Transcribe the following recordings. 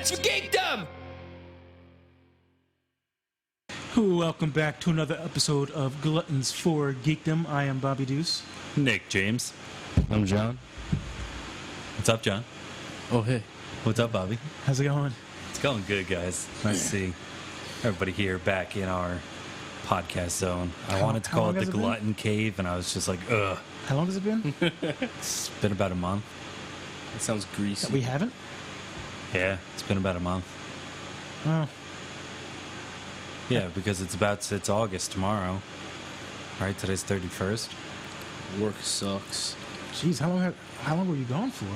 for Geekdom! Welcome back to another episode of Gluttons for Geekdom. I am Bobby Deuce. Nick James. I'm John. What's up, John? Oh, hey. What's up, Bobby? How's it going? It's going good, guys. Nice to see everybody here back in our podcast zone. I wanted to call it the Glutton Cave, and I was just like, ugh. How long has it been? It's been about a month. It sounds greasy. We haven't? Yeah, it's been about a month. Oh. Yeah, because it's August tomorrow. Right, today's 31st. Work sucks. Jeez, how long were you gone for?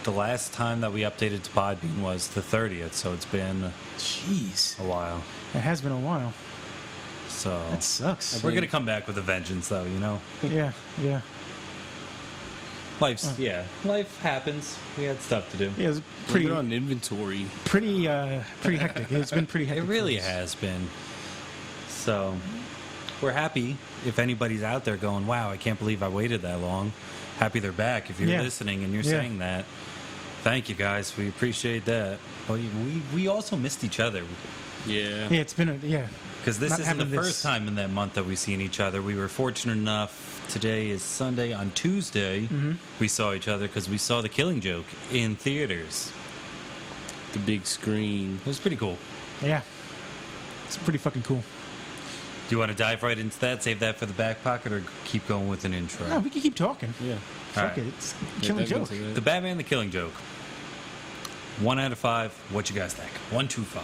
The last time that we updated to Podbean was the 30th, so it's been Jeez. a while. It has been a while. So That sucks. we're gonna come back with a vengeance, though. You know, Yeah. life happens. We had stuff to do. Yeah, it's Pretty on inventory. pretty hectic. It's been pretty hectic. It really for us. has been. So we're happy if anybody's out there going, wow, I can't believe I waited that long. Happy they're back. If you're Yeah. listening and you're Yeah. saying that, thank you guys. We appreciate that. But we also missed each other Yeah. Yeah, it's been because this Not isn't the having first this- time in that month that we've seen each other. We were fortunate enough. Today is Sunday. On Tuesday, we saw each other because we saw The Killing Joke in theaters. The big screen. It was pretty cool. yeah. It's pretty fucking cool. Do you want to dive right into that? Save that for the back pocket, or keep going with an intro? No, we can keep talking. Yeah. Fuck Alright. it. It's killing joke. The Batman, The Killing Joke. 1 out of 5. What you guys think? 1, 2, 5.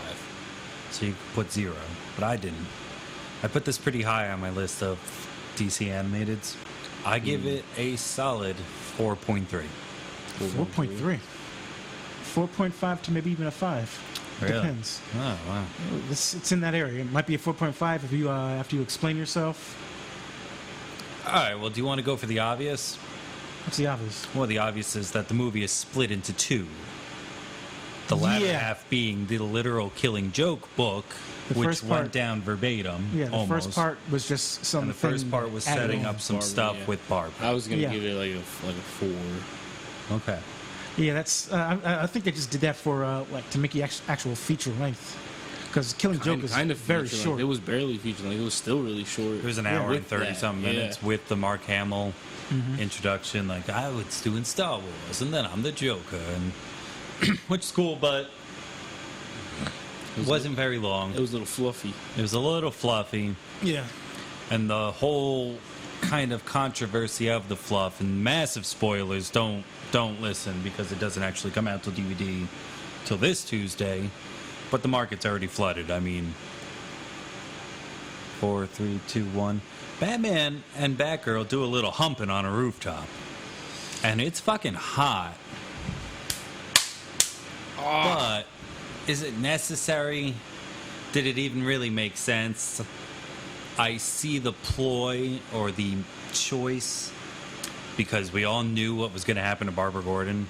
So you put 0, but I didn't. I put this pretty high on my list of DC animateds. I give it a solid 4.3. 4.3. 4.5 to maybe even a 5. Really? Depends. Oh, wow. It's in that area. It might be a 4.5 if you after you explain yourself. All right, well, do you want to go for the obvious? What's the obvious? Well, the obvious is that the movie is split into 2. The latter Yeah. half being the literal Killing Joke book, The which first went part- down verbatim. Yeah, the almost. first part was just some. And the first part was setting up some Barbara, stuff yeah. with Barbara. I was gonna Yeah. give it like a 4. Okay. Yeah, that's. I think they just did that for to make the actual feature length, because Killing Joke is Kind of very feature-length. short. It was barely feature length. It was still really short. It was an Yeah. hour With and 30-something that, minutes yeah. with the Mark Hamill Mm-hmm. introduction. Like, I was doing Star Wars, and then I'm the Joker, and which is cool, but it wasn't very long. It was a little fluffy. It was a little fluffy, Yeah. and the whole kind of controversy of the fluff, and massive spoilers, don't listen, because it doesn't actually come out till DVD till this Tuesday, but the market's already flooded. I mean, 4, 3, 2, 1. Batman and Batgirl do a little humping on a rooftop, and it's fucking hot. But is it necessary? Did it even really make sense? I see the ploy or the choice because we all knew what was going to happen to Barbara Gordon.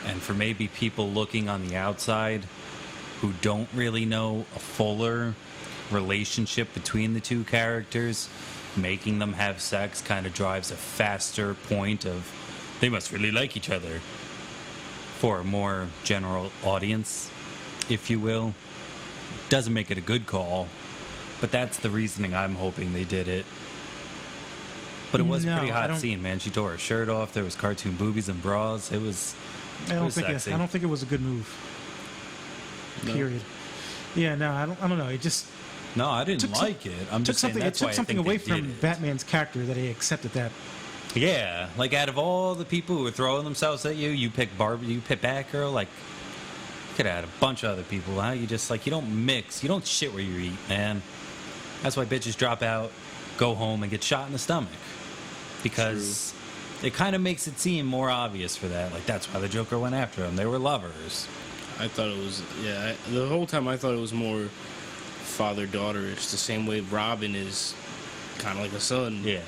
And for maybe people looking on the outside who don't really know a fuller relationship between the two characters, making them have sex kind of drives a faster point of they must really like each other for a more general audience, if you will. Doesn't make it a good call, but that's the reasoning I'm hoping they did it. But it was a No, pretty I hot don't- scene, man. She tore her shirt off. There was cartoon boobies and bras. It was I don't was think sexy. I don't think it was a good move. No. Period. Yeah, no, I don't know. It just no, I didn't took some- like it. I'm took just saying something. It that's why took I something think away they did from it. Batman's character that he accepted that. Yeah, like out of all the people who were throwing themselves at you, you pick Barbie, you pick Batgirl. Like, you could have had a bunch of other people. Huh? You just like you don't mix, you don't shit where you eat, man. That's why bitches drop out, go home, and get shot in the stomach because it kind of makes it seem more obvious for that. Like that's why the Joker went after him. They were lovers. I thought it was, the whole time I thought it was more father-daughter-ish, the same way Robin is kind of like a son. Yeah.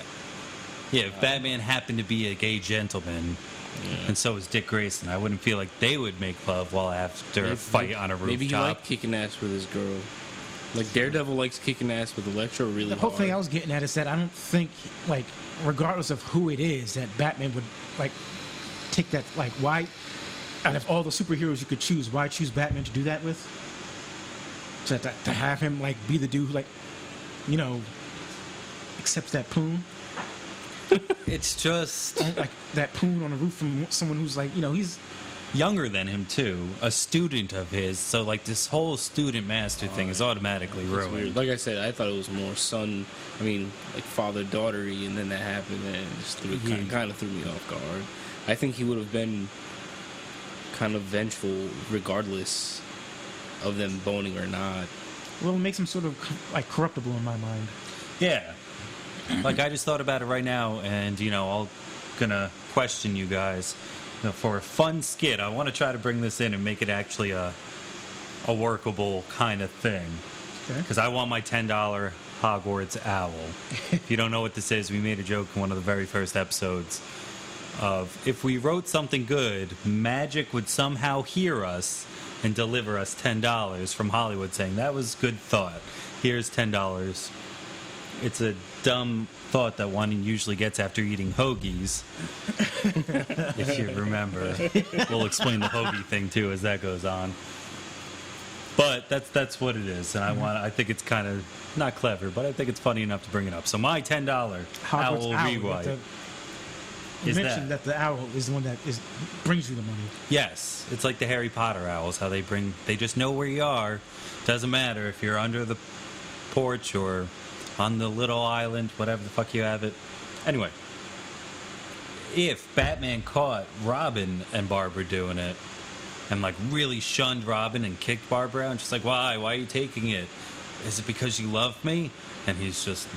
Yeah, if Batman happened to be a gay gentleman, and so is Dick Grayson, I wouldn't feel like they would make love while after a fight on a rooftop. Maybe he liked kicking ass with his girl. Like Daredevil likes kicking ass with Elektra really The whole hard. thing I was getting at is that I don't think, like, regardless of who it is, that Batman would like take that. Like, why out of all the superheroes you could choose, why choose Batman to do that with? To have him like be the dude who like, you know, accepts that poon, It's just like that poon on the roof from someone who's like, you know, he's younger than him too, a student of his. So like this whole student master thing is automatically It's ruined. weird. Like I said, I thought it was more like father-daughter-y, and then that happened, and it just kind of threw me off guard. I think he would have been kind of vengeful regardless of them boning or not. well, it makes him sort of like corruptible in my mind. Yeah. Like I just thought about it right now, and I'm gonna question you guys. For a fun skit, I want to try to bring this in and make it actually a workable kind of thing. Okay. Because I want my $10 Hogwarts owl. If you don't know what this is, we made a joke in one of the very first episodes of if we wrote something good, magic would somehow hear us and deliver us $10 from Hollywood saying, that was good thought. Here's $10. It's a dumb thought that one usually gets after eating hoagies. If you remember. We'll explain the hoagie thing too as that goes on. But that's what it is, and I think it's kind of not clever, but I think it's funny enough to bring it up. So my $10 owl rewrite You is mentioned that the owl is the one that brings you the money. Yes, it's like the Harry Potter owls, how they just know where you are. Doesn't matter if you're under the porch or on the little island, whatever the fuck you have it. Anyway, if Batman caught Robin and Barbara doing it and like really shunned Robin and kicked Barbara out and she's like, why are you taking it? Is it because you love me? And he's just,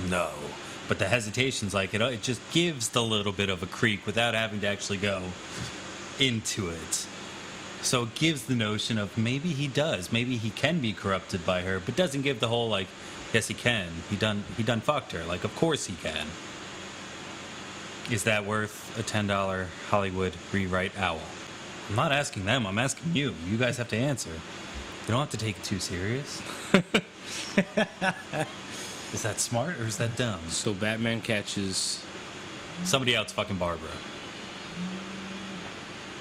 no. But the hesitation's like, it just gives the little bit of a creak without having to actually go into it. So it gives the notion of maybe he does. Maybe he can be corrupted by her, but doesn't give the whole, like, yes, he can. He done fucked her. Like, of course he can. Is that worth a $10 Hollywood rewrite owl? I'm not asking them. I'm asking you. You guys have to answer. You don't have to take it too serious. Is that smart or is that dumb? So Batman catches... Somebody else fucking Barbara.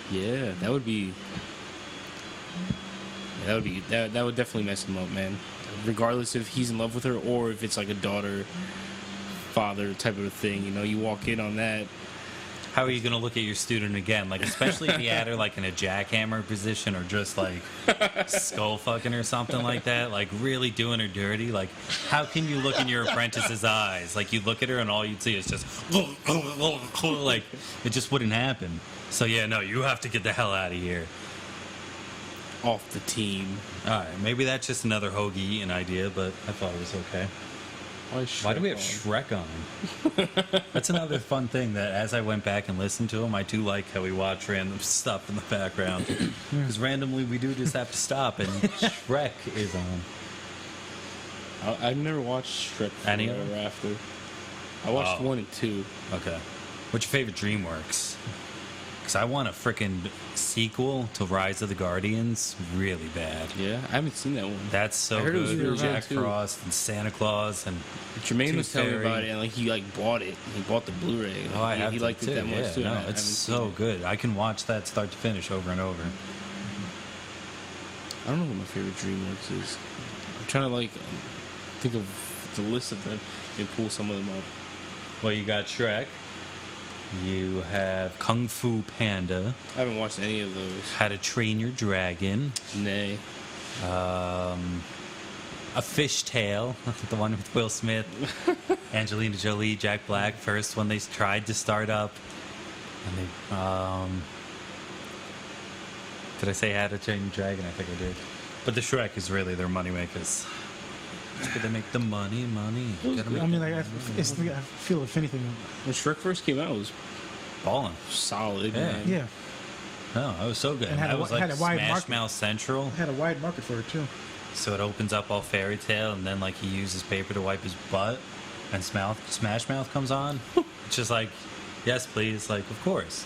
Yeah, that would be... That would definitely mess him up, man. Regardless if he's in love with her or if it's like a daughter-father type of thing. You walk in on that. How are you going to look at your student again? Like, especially if you had her, like, in a jackhammer position or just, like, skull fucking or something like that. Like, really doing her dirty. Like, how can you look in your apprentice's eyes? Like, you look at her and all you'd see is just, like, it just wouldn't happen. So, yeah, no, you have to get the hell out of here. Off the team. All right, maybe that's just another hoagie eating idea, but I thought it was okay. Why do we have Shrek on? That's another fun thing that as I went back and listened to him, I do like how we watch random stuff in the background. Because randomly we do just have to stop and Shrek is on. I've never watched Shrek Any Forever of them? After. I watched 1 and 2. Okay. What's your favorite DreamWorks? Because I want a freaking sequel to Rise of the Guardians really bad. Yeah, I haven't seen that one. That's so I heard it was good. really Jack good, too. Frost and Santa Claus and Jermaine was Tooth telling me Fairy. about it, and he bought it. He bought the Blu-ray. Oh, I have he to liked too. it that much Yeah, too. no, and I haven't it's seen so it. good. I can watch that start to finish over and over. I don't know what my favorite DreamWorks is. I'm trying to think of the list of them and pull some of them up. Well, you got Shrek. You have Kung Fu Panda. I haven't watched any of those. How to Train Your Dragon. Nay. A Fish Tale, the one with Will Smith, Angelina Jolie, Jack Black. First when they tried to start up, and they did I say How to Train Your Dragon? I think I did. But the Shrek is really their moneymakers. It's good to make the money. Gotta make I mean, like, I feel if anything, When Shrek first came out, it was balling. solid. Yeah. Man. yeah, No, that was so good. And had That a- was had like a wide Smash market. Mouth Central. it had a wide market for it too. So it opens up all fairy tale, and then like he uses paper to wipe his butt, and Smash Mouth comes on. It's just like, yes, please, like of course.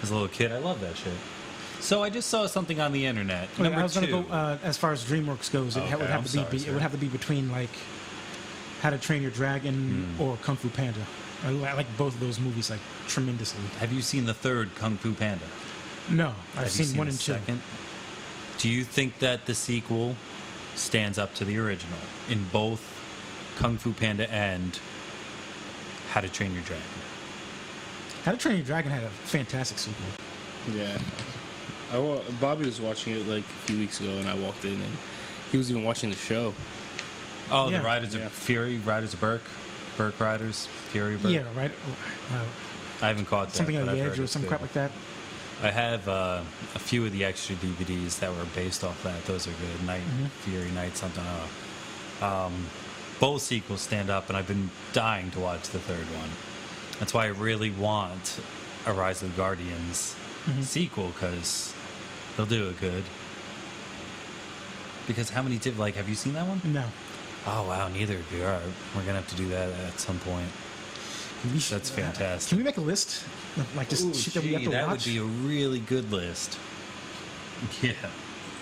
As a little kid, I love that shit. So I just saw something on the internet. I Number was going two. to go as far as DreamWorks goes. It Okay, would have I'm to sorry, be. sir. It would have to be between like How to Train Your Dragon or Kung Fu Panda. I like both of those movies like tremendously. Have you seen the third Kung Fu Panda? No, I've Have you seen 1 the and 2. second? Do you think that the sequel stands up to the original in both Kung Fu Panda and How to Train Your Dragon? How to Train Your Dragon had a fantastic sequel. Yeah. Bobby was watching it like a few weeks ago, and I walked in, and he was even watching the show. Oh, Yeah. the Riders Yeah. of Fury, Riders of Burke Riders, Fury of Burke. Yeah, right. I haven't caught that. Something on but the I've edge heard or it's some good. crap like that. I have a few of the extra DVDs that were based off that. Those are good. Night Fury, Night something. Both sequels stand up, and I've been dying to watch the third one. That's why I really want a Rise of the Guardians sequel, because they'll do it good. Because how many have you seen that one? No. Oh wow, neither of you. All right, we're gonna have to do that at some point. We should- That's fantastic. Can we make a list? Like just Ooh, shit that we have to that watch? would be a really good list. Yeah.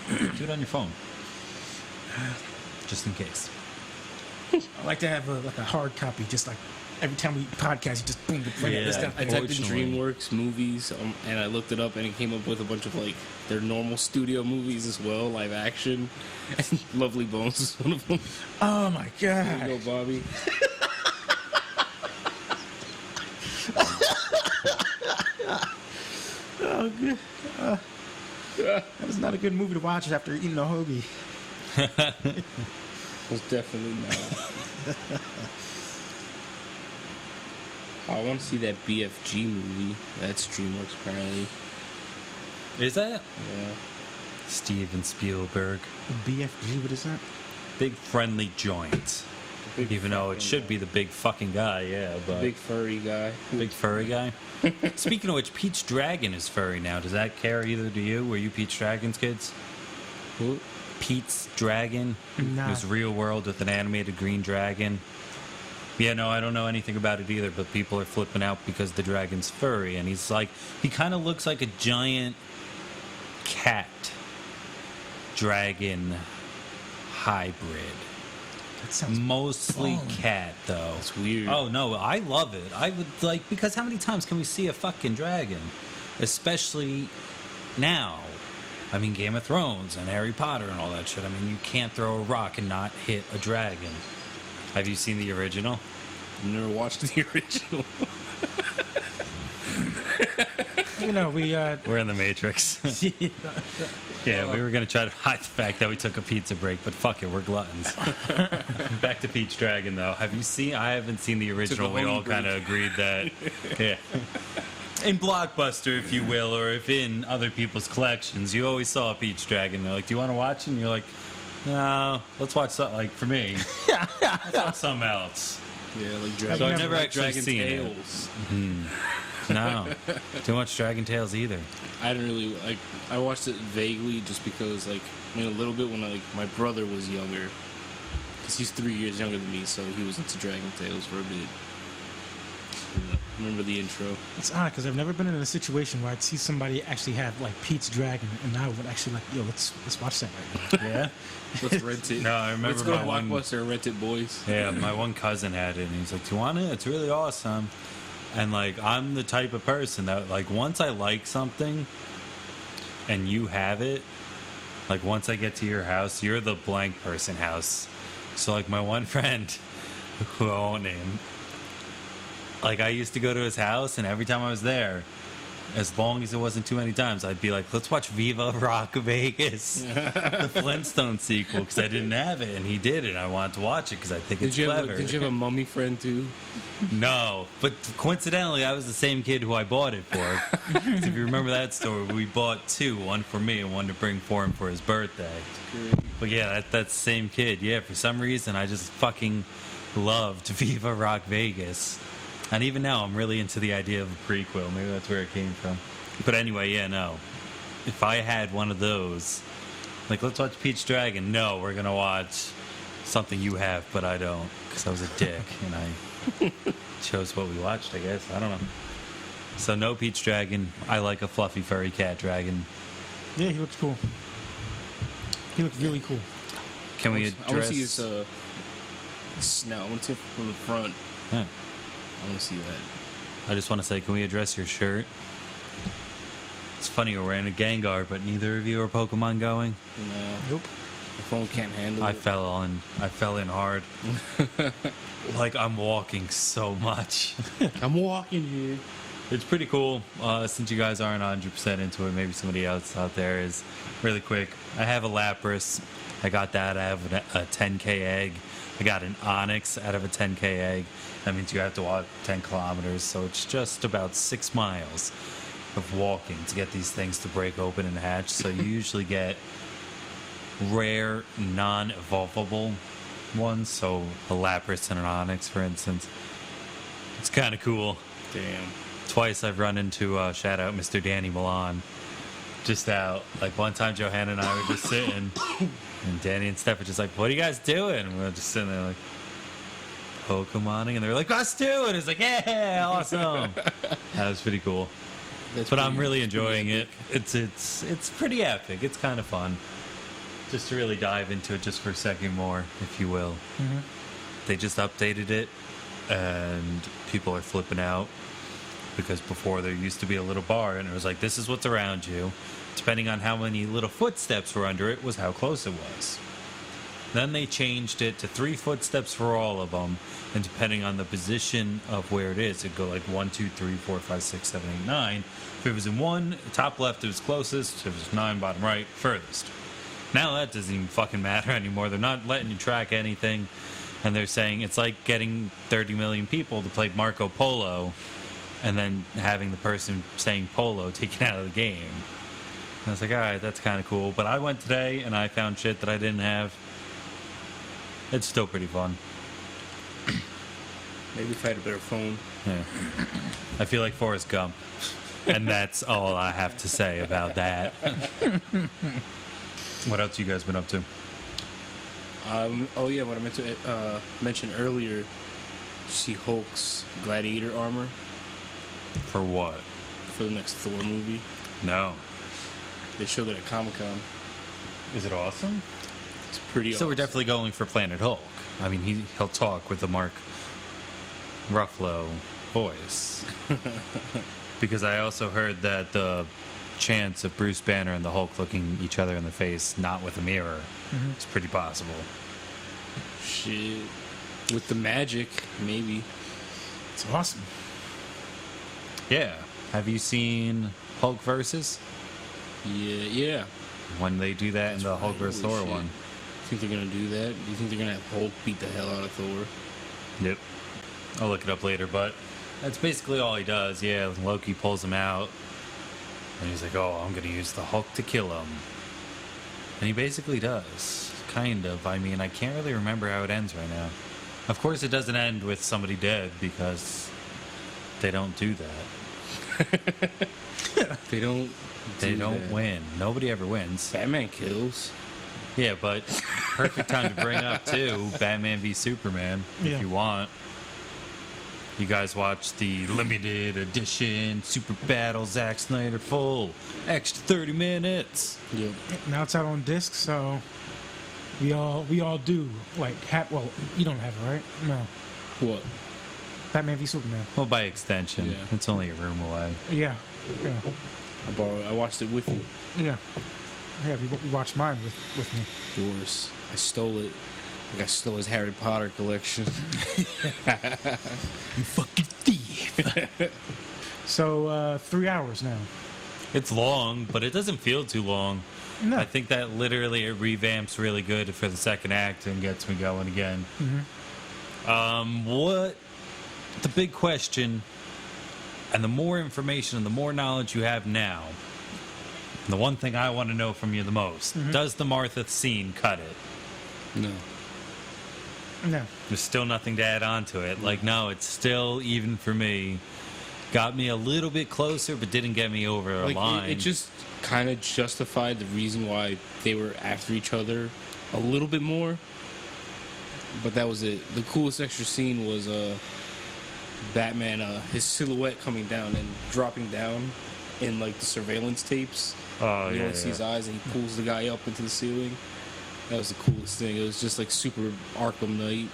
Do it on your phone. Just in case. I like to have like a hard copy, just like every time we podcast, you just boom, bring Yeah. that list down. I typed in Unfortunately. DreamWorks movies, and I looked it up, and it came up with a bunch of like their normal studio movies as well, live action. And Lovely Bones is one of them. Oh my There god. you go, Bobby. Oh, good. That was not a good movie to watch after eating a hoagie. Was definitely not. I want to see that BFG movie. That's DreamWorks apparently. Is that Yeah. Steven Spielberg? BFG, what is that? Big friendly joint. Big Even though it fucking should guy. be the big fucking guy, yeah, but Big furry guy. big furry guy. Speaking of which, Peach Dragon is furry now. Does that care either to you? Were you Peach Dragon's kids? Who? Pete's Dragon. Nah. It was real world with an animated green dragon. Yeah, no, I don't know anything about it either, but people are flipping out because the dragon's furry, and he kind of looks like a giant cat dragon hybrid. That sounds Mostly boring. cat, though. That's weird. Oh, no, I love it. I would like, because how many times can we see a fucking dragon? Especially now. I mean, Game of Thrones and Harry Potter and all that shit. I mean, you can't throw a rock and not hit a dragon. Have you seen the original? I've never watched the original. You know, we We're in the Matrix. Yeah, we were going to try to hide the fact that we took a pizza break, but fuck it, we're gluttons. Back to Peach Dragon, though. Have you seen? I haven't seen the original. We holy all kind of agreed that, yeah. In Blockbuster, if you will, or if in other people's collections, you always saw a Peach Dragon. They're like, do you want to watch it? And you're like, no, let's watch something, like, for me, let's watch something else. Yeah, like So Dragon. I've never actually Dragon seen it. Tales. No, too much Dragon Tales either. I didn't really like. I watched it vaguely, just because, like, I mean, a little bit when my brother was younger, because he's 3 years younger than me, so he was into Dragon Tales for a bit. Yeah, remember the intro? it's odd because I've never been in a situation where I'd see somebody actually have like Pete's Dragon, and I would actually like, yo, let's watch that right now. Yeah? Let's rent it. No, I remember Let's go to my one- Blockbuster and rent it, boys. Yeah, my one cousin had it, and he's like, do you want it? It's really awesome. And, like, I'm the type of person that, like, once I like something and you have it, like, once I get to your house, you're the blank person house. So, like, my one friend, who I won't name, like, I used to go to his house, and every time I was there, as long as it wasn't too many times, I'd be like, let's watch Viva Rock Vegas, the Flintstone sequel, because I didn't have it, and he did it. And I wanted to watch it because I think it's clever. Did you have a mummy friend too? No, but coincidentally, I was the same kid who I bought it for. 'Cause if you remember that story, we bought two, one for me and one to bring for him for his birthday. But yeah, that's the same kid. Yeah, for some reason, I just fucking loved Viva Rock Vegas. And even now, I'm really into the idea of a prequel. Maybe that's where it came from. But anyway, yeah, no. If I had one of those, like, let's watch Peach Dragon. No, we're going to watch something you have, but I don't. Because I was a dick, and I chose what we watched, I guess. I don't know. So no Peach Dragon. I like a fluffy, furry cat dragon. Yeah, he looks cool. He looks really cool. Can we I want address... to see his snout. I want to see it from the front. Yeah. I want to see that. I just want to say, can we address your shirt? It's funny, we're in a Gengar, but neither of you are Pokemon going. No, Nope. the phone can't handle I it. fell in hard. Like, I'm walking so much. I'm walking here. It's pretty cool. Since you guys aren't 100% into it, maybe somebody else out there is. Really quick, I have a Lapras. I got that out of a 10K egg. I got an Onyx out of a 10K egg. That means you have to walk 10 kilometers, so it's just about 6 miles of walking to get these things to break open and hatch. So you usually get rare, non-evolvable ones, so a Lapras and an Onyx, for instance. It's kind of cool. Damn. Twice I've run into, shout out Mr. Danny Milan, just out. Like, one time Johanna and I were just sitting, and Danny and Steph were just like, what are you guys doing? And we were just sitting there like, Pokemoning, and they were like, us too! And it's like, yeah, awesome! That was pretty cool. But I'm really enjoying it. It's pretty epic. It's kind of fun. Just to really dive into it just for a second more, if you will. Mm-hmm. They just updated it, and people are flipping out. Because before there used to be a little bar, and it was like, this is what's around you. Depending on how many little footsteps were under it was how close it was. Then they changed it to 3 footsteps for all of them, and depending on the position of where it is, it'd go like 1, 2, 3, 4, 5, 6, 7, 8, 9. If it was in 1, top left, it was closest. If it was 9, bottom right, furthest. Now that doesn't even fucking matter anymore. They're not letting you track anything, and they're saying it's like getting 30 million people to play Marco Polo, and then having the person saying polo taken out of the game. And I was like, all right, that's kind of cool. But I went today, and I found shit that I didn't have. It's still pretty fun. Maybe if I had a better phone. Yeah. I feel like Forrest Gump. And that's all I have to say about that. What else you guys been up to? Oh yeah, what I meant to mention earlier. See Hulk's gladiator armor For what? for the next Thor movie. No. They showed it at Comic-Con. Is it awesome? It's pretty So awesome. we're definitely going for Planet Hulk. I mean, he'll talk with the Mark Ruffalo voice. Because I also heard that the chance of Bruce Banner and the Hulk looking each other in the face, not with a mirror, is pretty possible. Shit. With the magic, maybe. It's awesome. Yeah. Have you seen Hulk versus? Yeah. When they do that in the Hulk vs. Holy Thor shit. one. Think they're gonna do that? Do you think they're gonna have Hulk beat the hell out of Thor? Yep. I'll look it up later, but that's basically all he does. Yeah, Loki pulls him out, and he's like, oh, I'm going to use the Hulk to kill him. And he basically does. Kind of. I mean, I can't really remember how it ends right now. Of course, it doesn't end with somebody dead, because they don't do that. They don't. They do don't that. win. Nobody ever wins. Batman kills. Yeah, but perfect time to bring up, too, Batman v Superman, Yeah. if you want. You guys watch the limited edition Super Battle Zack Snyder full extra 30 minutes. Yep. Now it's out on disc, so we all do like have. Well, you don't have it, right? No. What? Batman v Superman. Well, by extension, Yeah. it's only a room away. Yeah. Yeah. I watched it with you. Yeah. Yeah. We watched mine with me. Yours. I stole it. Like I stole his Harry Potter collection. You fucking thief. So 3 hours now. It's long, but it doesn't feel too long. No. I think that literally it revamps really good for the second act and gets me going again. What the big question, and the more information and the more knowledge you have now, the one thing I want to know from you the most, does the Martha scene cut it? No. No. There's still nothing to add on to it. Like, no, it's still, even for me, got me a little bit closer, but didn't get me over a Like line. it just kind of justified the reason why they were after each other a little bit more. But that was it. The coolest extra scene was Batman, his silhouette coming down and dropping down in like the surveillance tapes. Oh, You yeah, only see his eyes, and he pulls the guy up into the ceiling. That was the coolest thing. It was just like super Arkham Knight.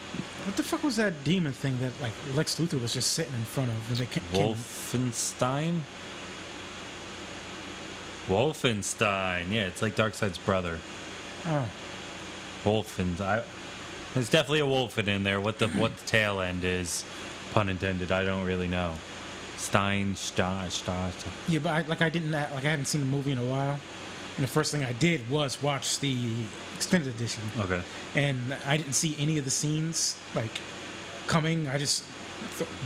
What the fuck was that demon thing that like Lex Luthor was just sitting in front of? When they came? Wolfenstein? Wolfenstein. Yeah, it's like Darkseid's brother. Oh. There's definitely a Wolfen in there. What the tail end is, pun intended, I don't really know. Stein. Yeah, but I hadn't seen the movie in a while, and the first thing I did was watch the extended edition. Okay. And I didn't see any of the scenes like coming. I just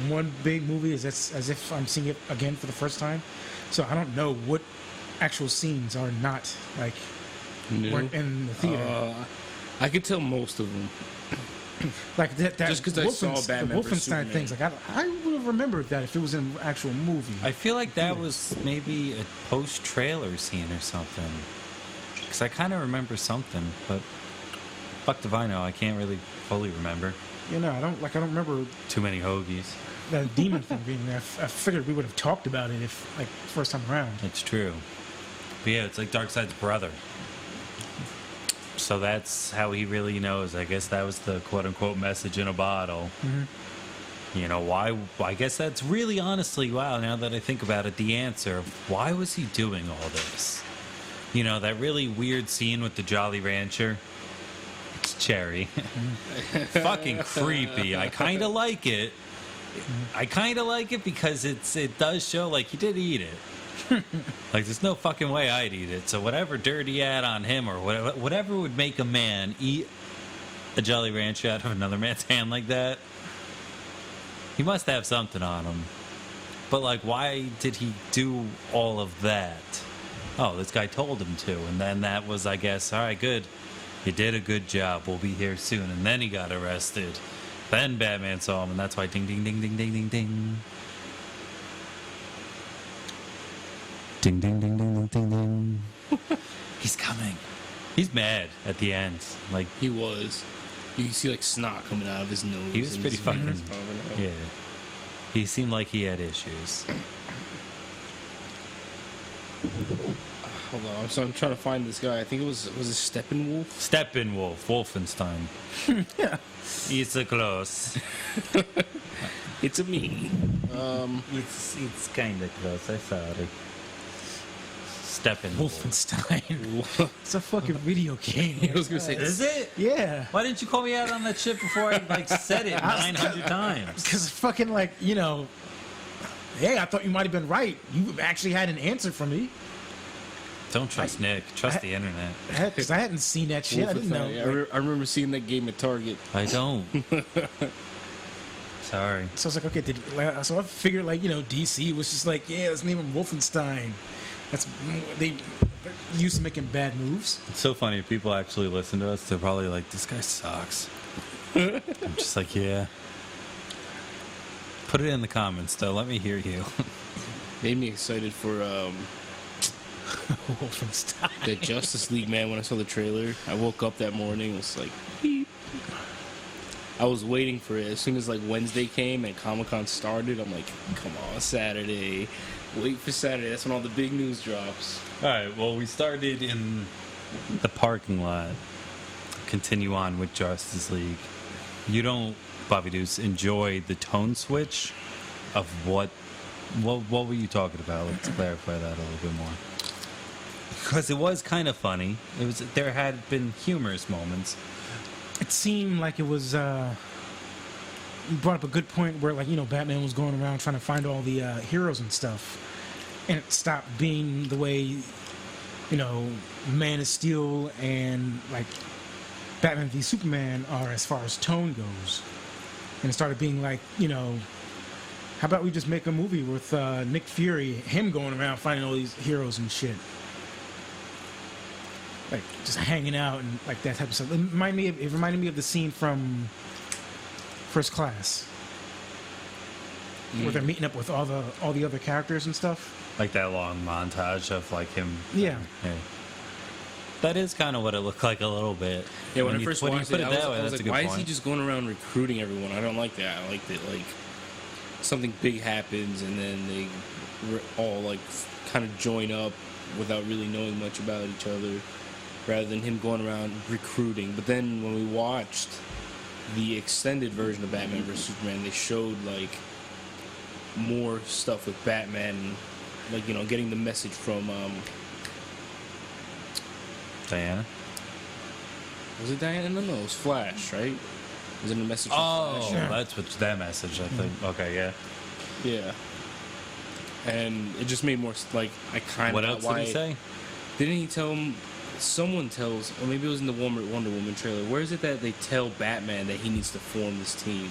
one big movie is as if I'm seeing it again for the first time. So I don't know what actual scenes are not like weren't in the theater. I could tell most of them. Like that Just 'cause I saw Batman the versus Wolfenstein Superman. things. Like I would have remembered that if it was in an actual movie. I feel like that was maybe a post-trailer scene or something. Because I kind of remember something, but fuck if I know. I can't really fully remember. You know, I don't remember Too many hoagies. the demon thing being there. I figured we would have talked about it if like first time around. It's true. But yeah, it's like Darkseid's brother. So that's how he really knows. I guess that was the quote-unquote message in a bottle. Mm-hmm. You know, why? I guess that's really honestly, wow, now that I think about it, the answer. Why was he doing all this? You know, that really weird scene with the Jolly Rancher. It's Cherry. Fucking creepy. I kind of like it. I kind of like it because it does show, like, he did eat it. Like, there's no fucking way I'd eat it. So whatever dirt he had on him or whatever would make a man eat a Jolly Rancher out of another man's hand like that, he must have something on him. But, like, why did he do all of that? Oh, this guy told him to. And then that was, I guess, all right, good. You did a good job. We'll be here soon. And then he got arrested. Then Batman saw him, and that's why ding, ding, ding, ding, ding, ding, ding. Ding, ding, ding, ding, ding, ding, ding. He's coming. He's mad at the end. Like, He was. You can see like snot coming out of his nose. he was and pretty his fucking... ears popping out. Yeah. He seemed like he had issues. Hold on, so I'm trying to find this guy. I think it was it Steppenwolf? Steppenwolf, Wolfenstein. Yeah. It's a close. It's a me. It's kind of close. I'm sorry. Steppenwolf. Wolfenstein. It's a fucking video game. I was gonna say Is it? Yeah. Why didn't you call me out on that shit before I like said it 900 times? Because fucking like, you know, hey, I thought you might have been right. You actually had an answer for me. Don't trust Nick. Trust the internet. Because I hadn't seen that shit. I didn't know. Yeah, I remember seeing that game at Target. I don't. Sorry. So I was like, okay, so I figured like, you know, DC was just like, yeah, let's name him Wolfenstein. They used to making bad moves. It's so funny. If people actually listen to us, they're probably like, this guy sucks. I'm just like, yeah. Put it in the comments, though. Let me hear you. Made me excited for Wolfenstein. the Justice League, man. When I saw the trailer, I woke up that morning. It was like, beep. I was waiting for it. As soon as like Wednesday came and Comic-Con started, I'm like, come on, Saturday. Wait for Saturday. That's when all the big news drops. All right. Well, we started in the parking lot. Continue on with Justice League. You don't, Bobby Deuce, enjoy the tone switch of what were you talking about? Let's clarify that a little bit more. Because it was kind of funny. There had been humorous moments. It seemed like it was, you brought up a good point where, like, you know, Batman was going around trying to find all the heroes and stuff. And it stopped being the way, you know, Man of Steel and, like, Batman v Superman are as far as tone goes. And it started being like, you know, how about we just make a movie with Nick Fury, him going around finding all these heroes and shit. Like, just hanging out and, like, that type of stuff. It reminded me of the scene from First Class. Where they're meeting up with all the other characters and stuff. Like that long montage of like him. Yeah. That is kind of what it looked like a little bit. Yeah, when I first watched it, I was that's a like, good why point. is he just going around recruiting everyone? I don't like that. I like that, like, something big happens and then they all, like, kind of join up without really knowing much about each other, rather than him going around recruiting. But then when we watched the extended version of Batman vs. Superman, they showed, like, more stuff with Batman, like, you know, getting the message from Diana. Was it Diana? No, it was Flash, right? Was it a message from Oh, Flash? Yeah. that's what that message. I think. Okay, yeah. Yeah. And it just made more like I kind of. What else did he say? Didn't he tell him? Someone tells, or maybe it was in the Wonder Woman trailer. Where is it that they tell Batman that he needs to form this team?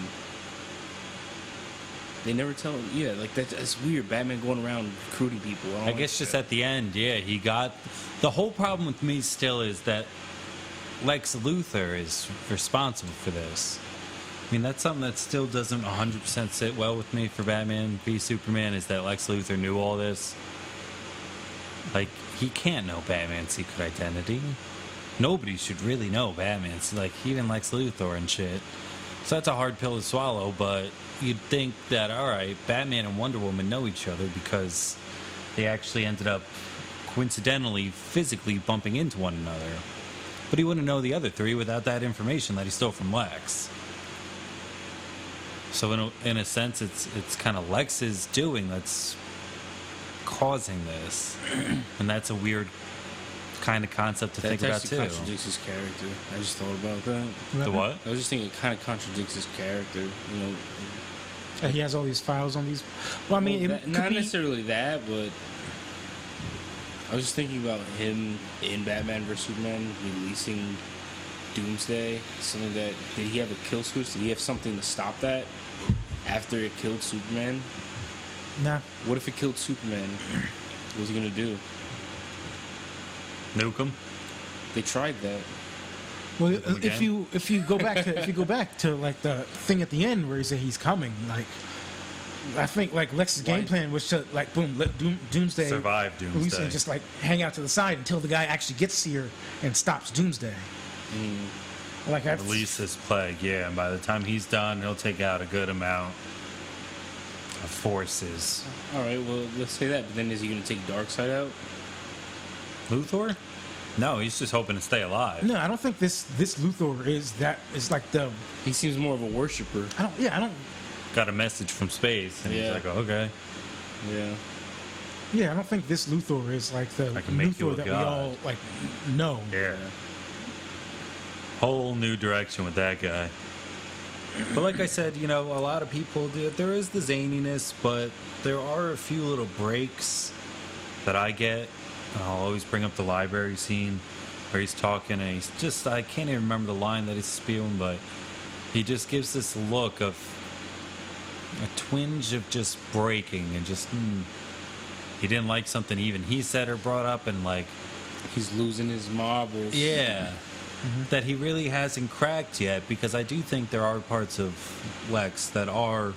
They never tell him. Yeah, like that's weird. Batman going around recruiting people. I guess just at the end, yeah, he got. The whole problem with me still is that Lex Luthor is responsible for this. I mean, that's something that still doesn't 100% sit well with me for Batman v Superman, is that Lex Luthor knew all this. Like, he can't know Batman's secret identity. Nobody should really know Batman's, like, even Lex Luthor and shit. So that's a hard pill to swallow, but you'd think that, alright, Batman and Wonder Woman know each other because they actually ended up coincidentally, physically bumping into one another. But he wouldn't know the other three without that information that he stole from Lex. So in a sense, it's kind of Lex's doing that's causing this, and that's a weird kind of concept to think about too. That contradicts his character. I just thought about that. The what? I was just thinking it kind of contradicts his character. You know, He has all these files on these. Well, I mean, it could not be, necessarily that, but I was just thinking about him in Batman vs Superman releasing Doomsday. Something that did he have a kill switch? Did he have something to stop that after it killed Superman? Nah. What if it killed Superman? What was he gonna do? Nuke him? Uh, They tried that. Well, Again? if you go back to like the thing at the end where he said he's coming, like I think like Lex's game plan was to like boom let Doomsday Survive release Doomsday. and just like hang out to the side until the guy actually gets here and stops Doomsday. Like I've, Release this plague, yeah, and by the time he's done, he'll take out a good amount of forces. All right, well, let's say that. But then is he gonna take Darkseid out? Luthor? No, he's just hoping to stay alive. No, I don't think this Luthor is like the He seems more of a worshiper. I don't Got a message from space, and he's Yeah. like, okay. Yeah. I don't think this Luthor is like the I can make you a Luthor that we god. all like know. Yeah. Whole new direction with that guy. But like I said, you know, a lot of people do. There is the zaniness, but there are a few little breaks that I get. I'll always bring up the library scene where he's talking, and he's just, I can't even remember the line that he's spewing, but he just gives this look of a twinge of just breaking and just, he didn't like something even he said or brought up, and like, He's losing his marbles. yeah. That he really hasn't cracked yet, because I do think there are parts of Lex that are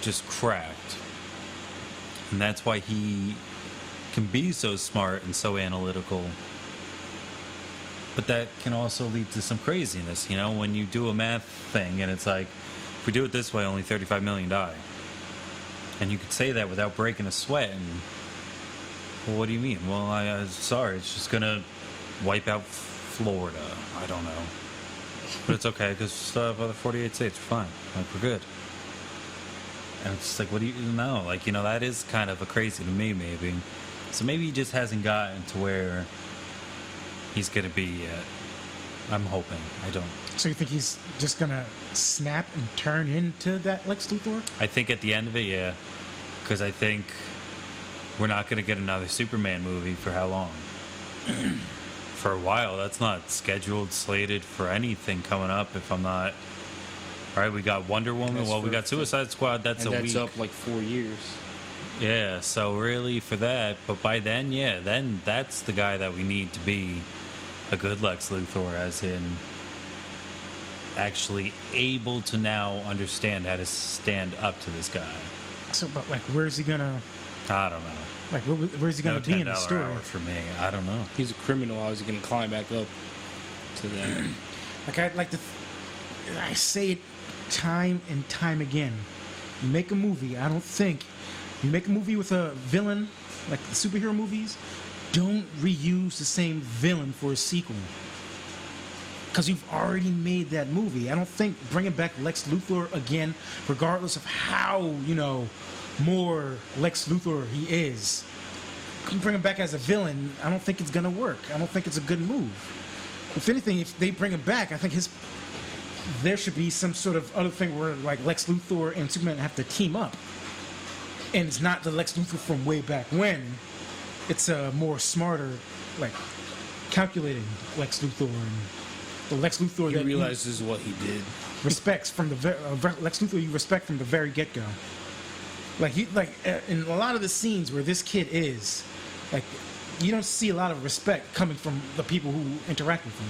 just cracked. And that's why he can be so smart and so analytical. But that can also lead to some craziness, you know, when you do a math thing and it's like, if we do it this way, only 35 million die. And you could say that without breaking a sweat. And, well, what do you mean? Well, I'm sorry, it's just going to wipe out Florida. I don't know. But it's okay, because we still have other 48 states. We're fine. Like, we're good. And it's just like, what do you know? Like, you know, that is kind of a crazy to me, maybe. So maybe he just hasn't gotten to where he's going to be yet. I'm hoping. I don't. So you think he's just gonna snap and turn into that Lex Luthor? I think at the end of it, yeah. Because I think we're not going to get another Superman movie for how long? For a while. That's not scheduled, slated for anything coming up if I'm not... All right, we got Wonder Woman. That's Well, we got Suicide Squad. That's And a that's week. up like 4 years. Yeah, so really for that. But by then, yeah, then that's the guy that we need to be a good Lex Luthor, as in actually able to now understand how to stand up to this guy. So, but like, where's he gonna? I don't know. Like, where's he gonna No be in the $10 story? hour for me. I don't know. He's a criminal. How is he going to climb back up to that? Like, I'd like to. I say it time and time again. You make a movie. I don't think you make a movie with a villain like the superhero movies. Don't reuse the same villain for a sequel. Because you've already made that movie. I don't think bringing back Lex Luthor again, regardless of how, you know, more Lex Luthor he is, bring him back as a villain, I don't think it's gonna work. I don't think it's a good move. If anything, if they bring him back, I think there should be some sort of other thing where like Lex Luthor and Superman have to team up, and it's not the Lex Luthor from way back when. It's a more smarter, like calculating Lex Luthor, and the Lex Luthor He that realizes what he did. respects from the Lex Luthor you respect from the very get go. Like in a lot of the scenes where this kid is, like you don't see a lot of respect coming from the people who interact with him.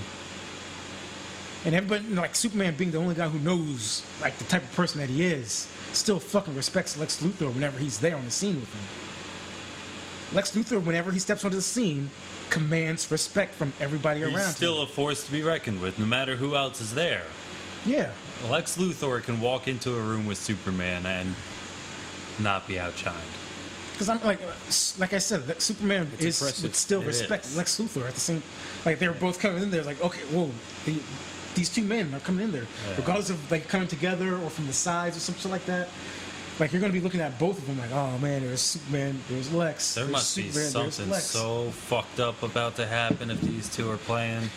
And everybody, like Superman being the only guy who knows like the type of person that he is, still fucking respects Lex Luthor whenever he's there on the scene with him. Lex Luthor, whenever he steps onto the scene, commands respect from everybody around him. He's still a force to be reckoned with, no matter who else is there. Yeah. Lex Luthor can walk into a room with Superman and not be outshined. Because I'm like I said, that Superman would still It respect is. Lex Luthor at the same. Like they were both coming in there, like okay, whoa, these two men are coming in there, regardless of like coming together or from the sides or something like that. Like you're gonna be looking at both of them, like oh man, there's Superman, there's Lex. There there's must be Superman, there's something Lex. so fucked up about to happen if these two are playing.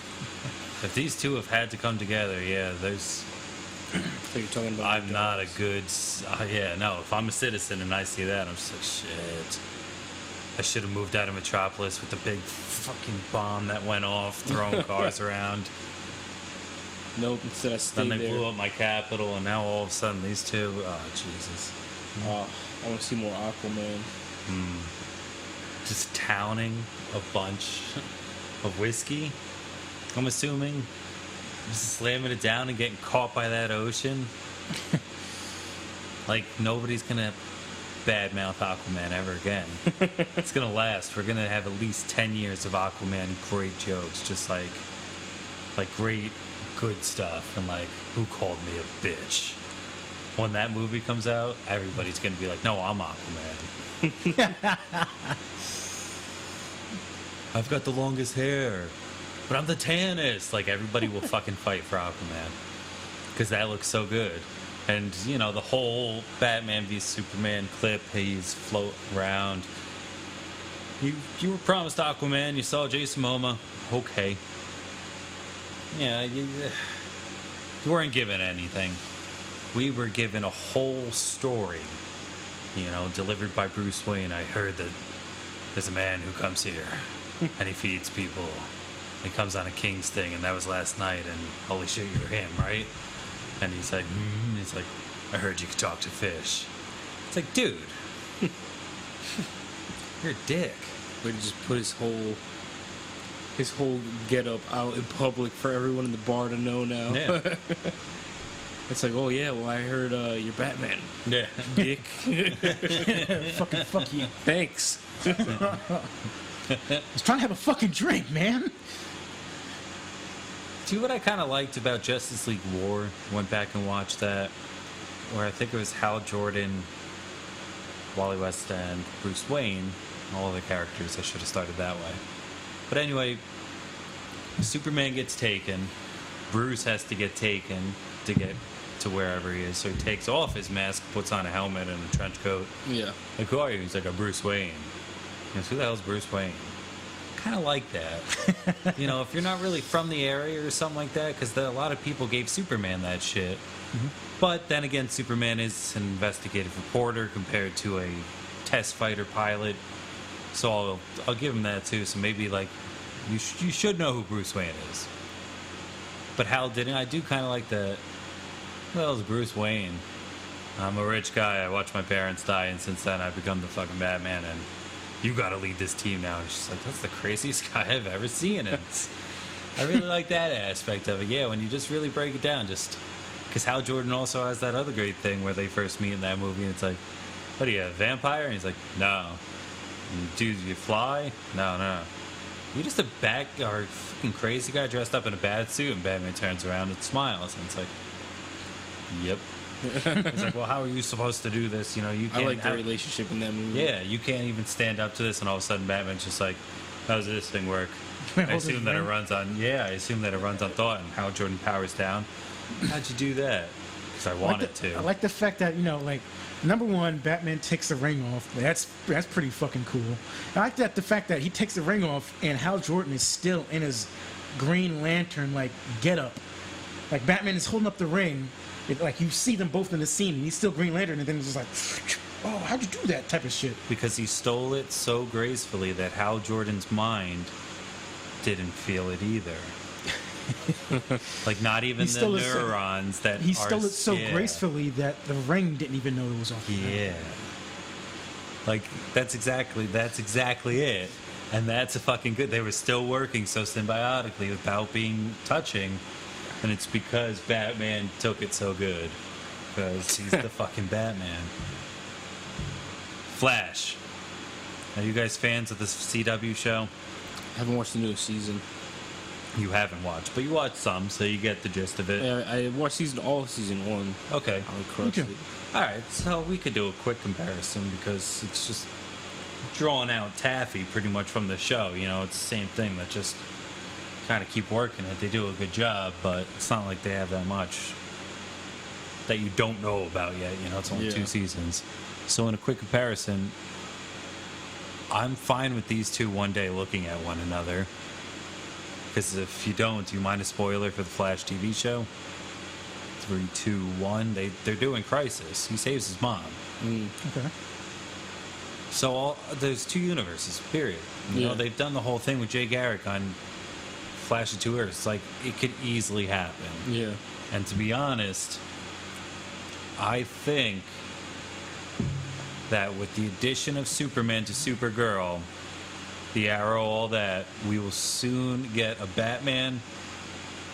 If these two have had to come together, yeah, there's. So you're talking about? I'm not a good. Yeah, no. If I'm a citizen and I see that, I'm just like, shit. I should have moved out of Metropolis with the big fucking bomb that went off, throwing cars around. Nope. Instead, I stayed Then they there. blew up my capital, and now all of a sudden these two. Oh, Jesus. I want to see more Aquaman. Just towning a bunch of whiskey, I'm assuming. Just slamming it down and getting caught by that ocean. Like, nobody's gonna badmouth Aquaman ever again. It's gonna last. We're gonna have at least 10 years of Aquaman great jokes, just like great good stuff, and like, who called me a bitch? When that movie comes out, everybody's gonna be like, no, I'm Aquaman. I've got the longest hair, but I'm the tannest. Like, everybody will fucking fight for Aquaman because that looks so good. And you know, the whole Batman v Superman clip, he's floating around. You were promised Aquaman. You saw Jason Momoa. Okay. Yeah, you weren't given anything. We were given a whole story, you know, delivered by Bruce Wayne. I heard that there's a man who comes here and he feeds people. He comes on a King's thing, and that was last night, and holy shit, you're him, right? And he's like, he's like, I heard you could talk to fish. It's like, dude, you're a dick. But he just put his whole get up out in public for everyone in the bar to know now. Yeah. It's like, oh yeah, well I heard you're Batman. Yeah. Dick. Fucking fuck you. Thanks. I was trying to have a fucking drink, man. See, what I kind of liked about Justice League War, went back and watched that, where I think it was Hal Jordan, Wally West, and Bruce Wayne, all the characters. I should have started that way. But anyway, Superman gets taken. Bruce has to get taken to get to wherever he is. So he takes off his mask, puts on a helmet and a trench coat. Yeah. Like, who are you? He's like, I'm Bruce Wayne. He goes, who the hell's Bruce Wayne? Kind of like that. You know, if you're not really from the area or something like that, because a lot of people gave Superman that shit. Mm-hmm. But then again, Superman is an investigative reporter compared to a test fighter pilot. So I'll give him that too. So maybe like you should know who Bruce Wayne is. But Hal didn't. I do kind of like that. Well, it's Bruce Wayne. I'm a rich guy. I watched my parents die, and since then I've become the fucking Batman. And you got to lead this team now. And she's like, that's the craziest guy I've ever seen. And I really like that aspect of it. Yeah, when you just really break it down, just because Hal Jordan also has that other great thing where they first meet in that movie, and it's like, what are you, a vampire? And he's like, no. Dude, you fly? No. You're just a fucking crazy guy dressed up in a bad suit, and Batman turns around and smiles, and it's like, yep. It's like, well, how are you supposed to do this? You know, you can't. I like the relationship in that movie. Yeah, you can't even stand up to this, and all of a sudden Batman's just like, how does this thing work? I assume that it runs on thought, and Hal Jordan powers down. How'd you do that? because I wanted to. I like the fact that, like, number one, Batman takes the ring off. That's pretty fucking cool. I like the fact that he takes the ring off and Hal Jordan is still in his Green Lantern, like, get-up. Like, Batman is holding up the ring. Like, you see them both in the scene, and he's still Green Lantern, and then it's just like, oh, how'd you do that type of shit? Because he stole it so gracefully that Hal Jordan's mind didn't feel it either. Like, not even the neurons that he stole it so yeah. gracefully that the ring didn't even know it was off. Yeah. Like, that's exactly it. And that's a fucking good. They were still working so symbiotically without being touching. And it's because Batman took it so good. Because he's the fucking Batman. Flash. Are you guys fans of this CW show? I haven't watched the newest season. You haven't watched, but you watched some, so you get the gist of it. Yeah, I watched all of season 1. Okay. I crushed it. All right, so we could do a quick comparison because it's just drawing out taffy pretty much from the show. It's the same thing that just kind of keep working it. They do a good job, but it's not like they have that much that you don't know about yet. It's only 2 seasons. So in a quick comparison, I'm fine with these two one day looking at one another. Because if you don't, do you mind a spoiler for the Flash TV show? 3, 2, 1. They're doing Crisis. He saves his mom. Okay. So there's 2 universes, period. They've done the whole thing with Jay Garrick on Flash of 2 Earths. Like, it could easily happen. Yeah. And to be honest, I think that with the addition of Superman to Supergirl, the Arrow, all that, we will soon get a Batman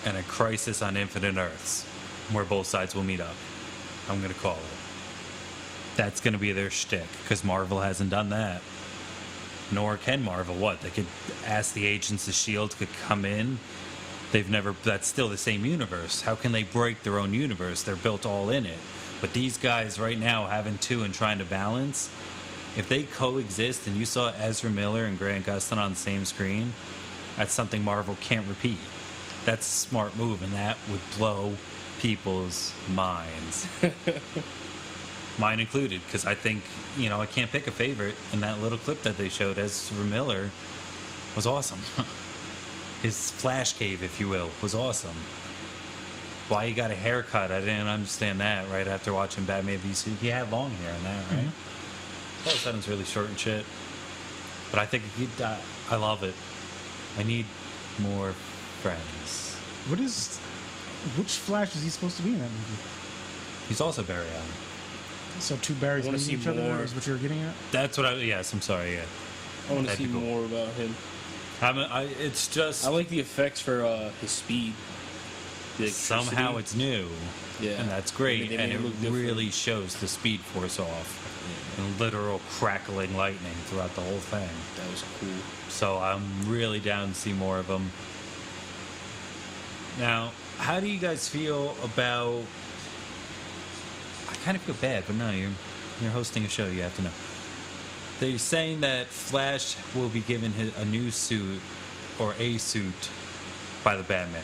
and a Crisis on Infinite Earths, where both sides will meet up. I'm going to call it. That's going to be their shtick, because Marvel hasn't done that. Nor can Marvel. What? They could ask the agents of S.H.I.E.L.D. could come in. That's still the same universe. How can they break their own universe? They're built all in it. But these guys right now, having 2 and trying to balance, if they coexist and you saw Ezra Miller and Grant Gustin on the same screen, that's something Marvel can't repeat. That's a smart move, and that would blow people's minds. Mine included, because I think, I can't pick a favorite, and that little clip that they showed, Ezra Miller was awesome. His Flash cave, if you will, was awesome. Why he got a haircut, I didn't understand that right after watching Batman v Superman. He had long hair in that, right? All of a sudden it's really short and shit. But I think I love it. I need more friends. Which Flash is he supposed to be in that movie? He's also Barry Allen. So 2 Barrys I wanna meeting see each other more. is what you're getting at? That's what yes, I'm sorry, yeah. I want to That'd see be cool. more about him. It's just... I like the effects for his speed. The somehow electricity. it's new. Yeah. And that's great. They And made it it look different. really shows the Speed Force off. And literal crackling lightning throughout the whole thing. That was cool. So I'm really down to see more of them. Now, how do you guys feel about... I kind of feel bad, but no, you're hosting a show, you have to know. They're saying that Flash will be given a new suit, or a suit, by the Batman.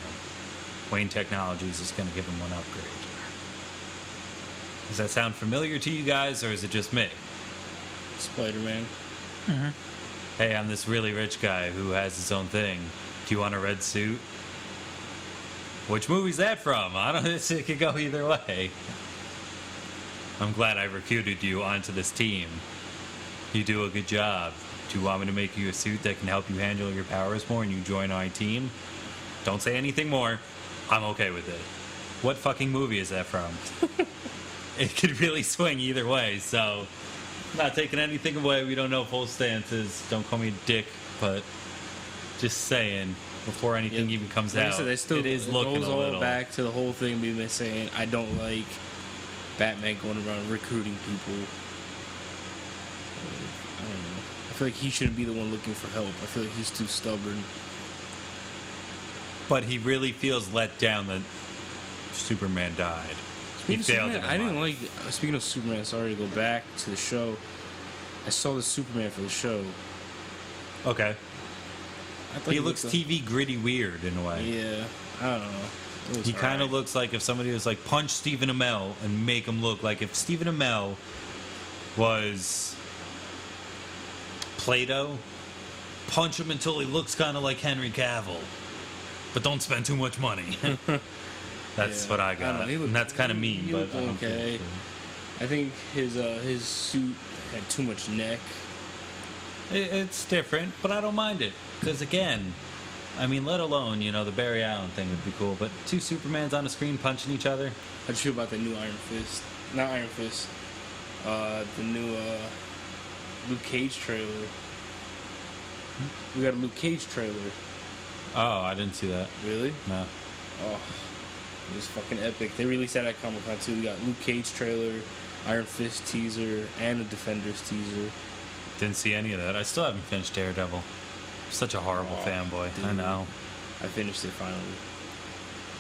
Wayne Technologies is going to give him one upgrade. Does that sound familiar to you guys, or is it just me? Spider-Man. Mm-hmm. Hey, I'm this really rich guy who has his own thing. Do you want a red suit? Which movie's that from? I don't know. It could go either way. I'm glad I recruited you onto this team. You do a good job. Do you want me to make you a suit that can help you handle your powers more and you join my team? Don't say anything more. I'm okay with it. What fucking movie is that from? It could really swing either way, so... Not taking anything away. We don't know full stances. Don't call me a dick, but just saying before anything even comes Like out. I said, it is looking goes a all little back to the whole thing being been saying I don't like Batman going around recruiting people. I don't know. I feel like he shouldn't be the one looking for help. I feel like he's too stubborn. But he really feels let down that Superman died. He failed Superman, in I didn't life. like. Speaking of Superman, sorry to go back to the show. I saw the Superman for the show. Okay. I thought He looks looked TV gritty weird in a way. Yeah, I don't know. It was He kind of alright. looks like if somebody was like punch Stephen Amell and make him look like if Stephen Amell was Play-Doh, punch him until he looks kind of like Henry Cavill, but don't spend too much money. That's Yeah. what I I don't know, got, he looked- and that's kind of mean. he But looked I don't think okay. I think his suit had too much neck. it's different, but I don't mind it because again, I mean, let alone the Barry Allen thing would be cool, but two Supermans on a screen punching each other. How'd you feel about the new Iron Fist? Not Iron Fist. The new Luke Cage trailer. We got a Luke Cage trailer. Oh, I didn't see that. Really? No. Oh, it was fucking epic. They released that at Comic-Con too. We got Luke Cage trailer, Iron Fist teaser, and a Defenders teaser. Didn't see any of that. I still haven't finished Daredevil. Such a horrible Oh, fanboy. I dude. know. I finished it finally.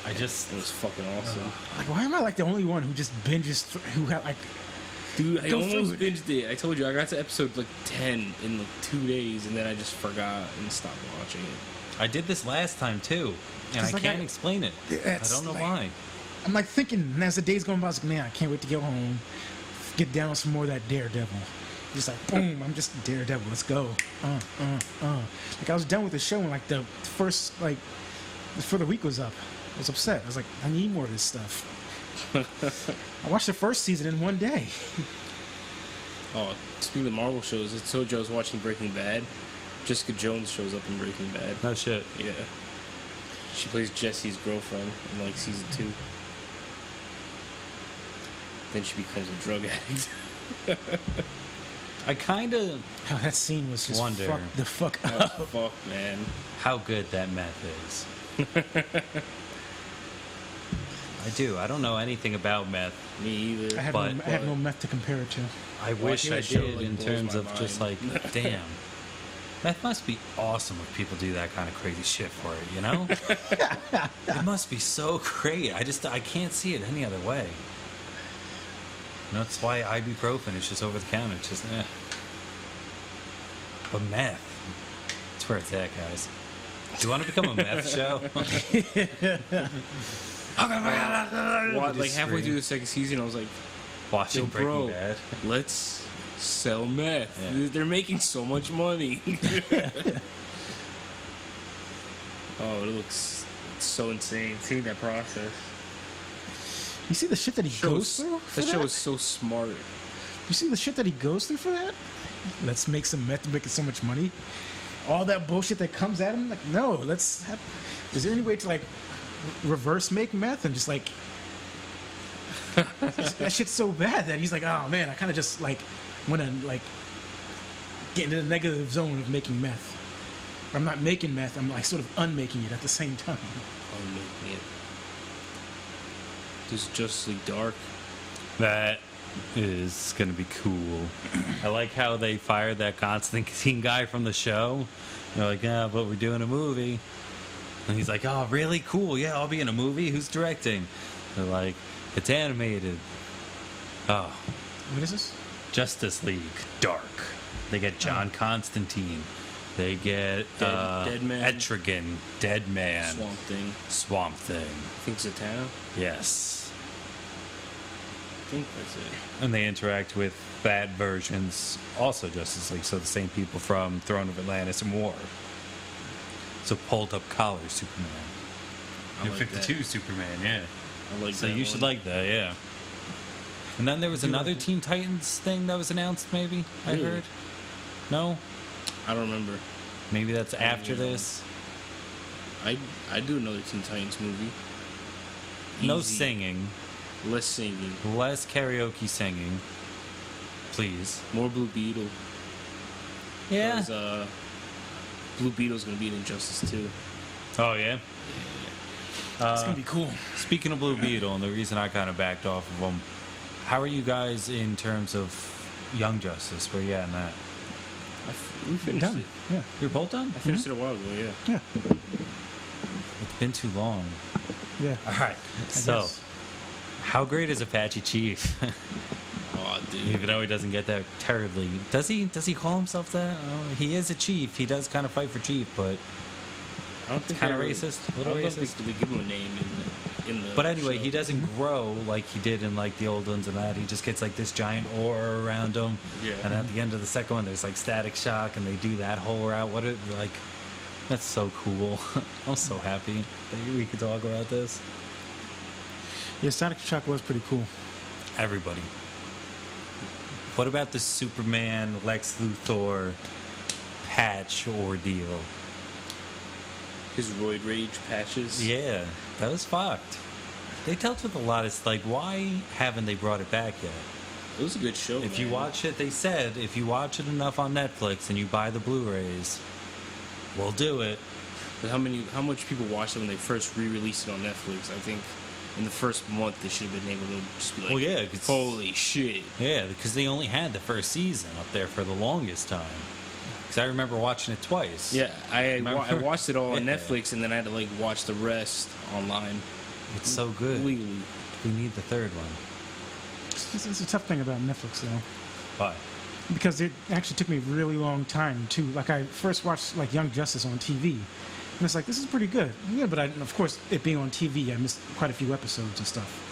I just. It was fucking awesome. Like, why am I like the only one who just binges? Who had like? Dude, I Go almost through it. binged it. I told you, I got to episode like 10 in like 2 days, and then I just forgot and stopped watching it. I did this last time too, and I Just like can't I- explain it. I It's don't know like- why. I'm like thinking, and as the days going by, I was like, man, I can't wait to get home, get down with some more of that Daredevil. Just like, boom, I'm just Daredevil. Let's go. Like I was done with the show, and like the first before the week was up, I was upset. I was like, I need more of this stuff. I watched the first season in one day. Oh, speaking of Marvel shows, I told you I was watching Breaking Bad. Jessica Jones shows up in Breaking Bad. No shit. Yeah. She plays Jesse's girlfriend in like season 2. Then she becomes a drug addict. I kind of Oh, that scene was just Wonder. fuck the fuck Oh, up. fuck, man. how good that meth is. I do. I don't know anything about meth. Me either. I have, But- no, I have no meth to compare it to. I wish Watching I that show, did like, in blows terms my of just like, mind. damn. That must be awesome if people do that kind of crazy shit for it, you know? It must be so great. I can't see it any other way. That's why ibuprofen is just over the counter. It's just, But meth, that's where it's at, guys. Do you want to become a meth show? Like halfway through the second season, I was like, Watching yo, Breaking bro, Bad. let's sell meth. Yeah. They're making so much money. Oh, it looks so insane seeing that process. You see the shit that he goes through for That that? show is so smart. You see the shit that he goes through for that? Let's make some meth to make so much money. All that bullshit that comes at him, like, no, let's have. Is there any way to, like, reverse make meth and just, like. That shit's so bad that he's like, oh man, I kind of just, like, want to, like, get into the negative zone of making meth. I'm not making meth, I'm, like, sort of unmaking it at the same time. I'm making it. This Justice League Dark. That is going to be cool. I like how they fired that Constantine guy from the show. They're like, yeah, but we're doing a movie. And he's like, oh, really? Cool. Yeah, I'll be in a movie. Who's directing? They're like, it's animated. Oh, What is this? Justice League Dark. They get John Constantine. They get Dead Man. Etrigan, Dead Man, Swamp Thing. Swamp Thing. I think Zatanna. Yes. I think that's it. And they interact with bad versions, also Justice League, so the same people from Throne of Atlantis and War. So pulled up collar Superman. I New like 52 Superman, yeah. I like So that you should one. like that, yeah. And then there was another Teen Titans thing that was announced, maybe, I Really? heard. No? I don't remember. Maybe that's after don't know. this. I do another Teen Titans movie. No Easy. singing. Less singing. Less karaoke singing. Please. More Blue Beetle. Yeah. 'Cause, Blue Beetle's gonna be in Injustice 2. Oh, yeah? It's gonna be cool. Speaking of Blue Beetle, and the reason I kind of backed off of them, how are you guys in terms of Young Justice? Where you at in that? We finished Done. it. Yeah. You're both done? I finished it a while ago, yeah. Yeah. It's been too long. Yeah. All right. So, how great is Apache Chief? Oh, dude. Even though he doesn't get that terribly. Does he? Does he call himself that? He is a chief. He does kind of fight for chief, but I don't think kind of they- racist. A I little don't racist. think they give him a name in the. But anyway, show. he doesn't grow like he did in like the old ones and that. He just gets like this giant aura around him. Yeah. And at the end of the second one, there's like static shock, and they do that whole route. What it like? That's so cool. I'm so happy that we could talk about this. Yeah, Static Shock was pretty cool. Everybody. What about the Superman Lex Luthor patch ordeal? His roid rage patches. Yeah, that was fucked. They dealt with a lot of like, why haven't they brought it back yet? It was a good show. If you man. watch it, they said if you watch it enough on Netflix and you buy the Blu-rays, we'll do it. But how much people watched it when they first re-released it on Netflix? I think in the first month they should have been able to just be like, Well, yeah, 'cause- holy shit. Yeah, because they only had the first season up there for the longest time. Because I remember watching it twice. Yeah, I Remember? watched it all on Yeah. Netflix, and then I had to like watch the rest online. It's so good. Legally. We need the third one. It's a tough thing about Netflix, though. Why? Because it actually took me a really long time to like I first watched like Young Justice on TV, and it's like this is pretty good. Yeah, but of course it being on TV, I missed quite a few episodes and stuff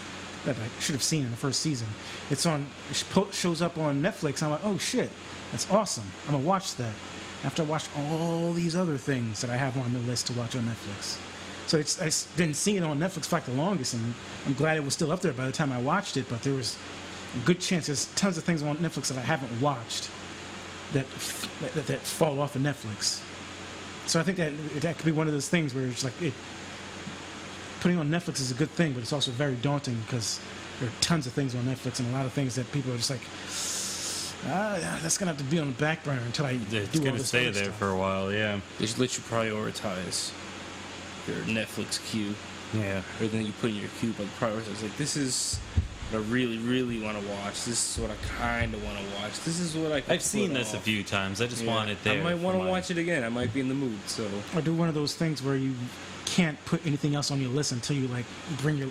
that I should have seen in the first season. It's on, shows up on Netflix. I'm like, oh shit, that's awesome. I'm gonna watch that after I watched all these other things that I have on the list to watch on Netflix. So I didn't see it on Netflix for like the longest, and I'm glad it was still up there by the time I watched it. But there was a good chance there's tons of things on Netflix that I haven't watched that fall off of Netflix. So I think that could be one of those things where it's like putting on Netflix is a good thing, but it's also very daunting because there are tons of things on Netflix and a lot of things that people are just like, that's gonna have to be on the back burner until I It's do all gonna this stay other there stuff. for a while, yeah. They should let you prioritize your Netflix queue. Yeah. Everything that you put in your queue, but prioritize. Like, this is what I really, really want to watch. This is what I kind of want to watch. This is what I can I've seen put this a off. few times. I just Yeah. want it there. I might want to for my- watch it again. I might be in the mood. So Or do one of those things where you can't put anything else on your list until you like bring your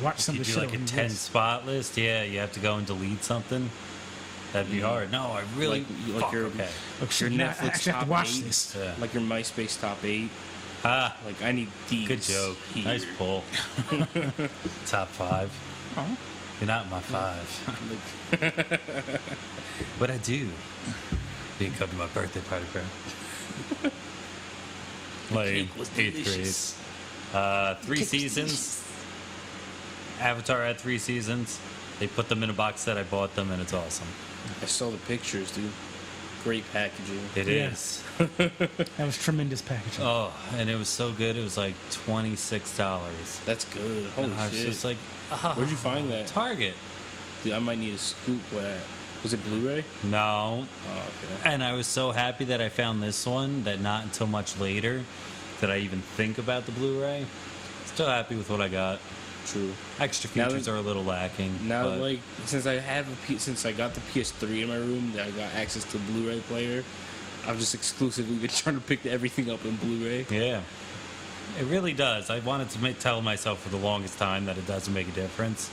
watch some You of the do shit like a on your 10 list. spot list. Yeah, you have to go and delete something. That'd be hard. No, I really Like fuck, your- okay. Like, your shit, I Netflix actually have top to watch 8, this. Yeah. like your MySpace top 8. Ah, Like, I need these. good joke. here. Nice pull. Top 5. Oh, You're not my 5. But I do. You can come to my birthday party, bro. Like cake was 8th grade. delicious. 3 seasons. Avatar had 3 seasons. They put them in a box set. I bought them, and it's awesome. I saw the pictures, dude. Great packaging. It is. Yeah. that was tremendous packaging. Oh, and it was so good. It was like $26. That's good. Holy And I was shit. just like, Where'd you find that? Target. Dude, I might need a scoop for that. Was it Blu-ray? No. Oh, okay. And I was so happy that I found this one that not until much later did I even think about the Blu-ray. Still happy with what I got. True. Extra Now features that- are a little lacking. Now, but like, since I got the PS3 in my room, that I got access to the Blu-ray player, I've just exclusively been trying to pick everything up in Blu-ray. yeah, it really does. I wanted to tell myself for the longest time that it doesn't make a difference.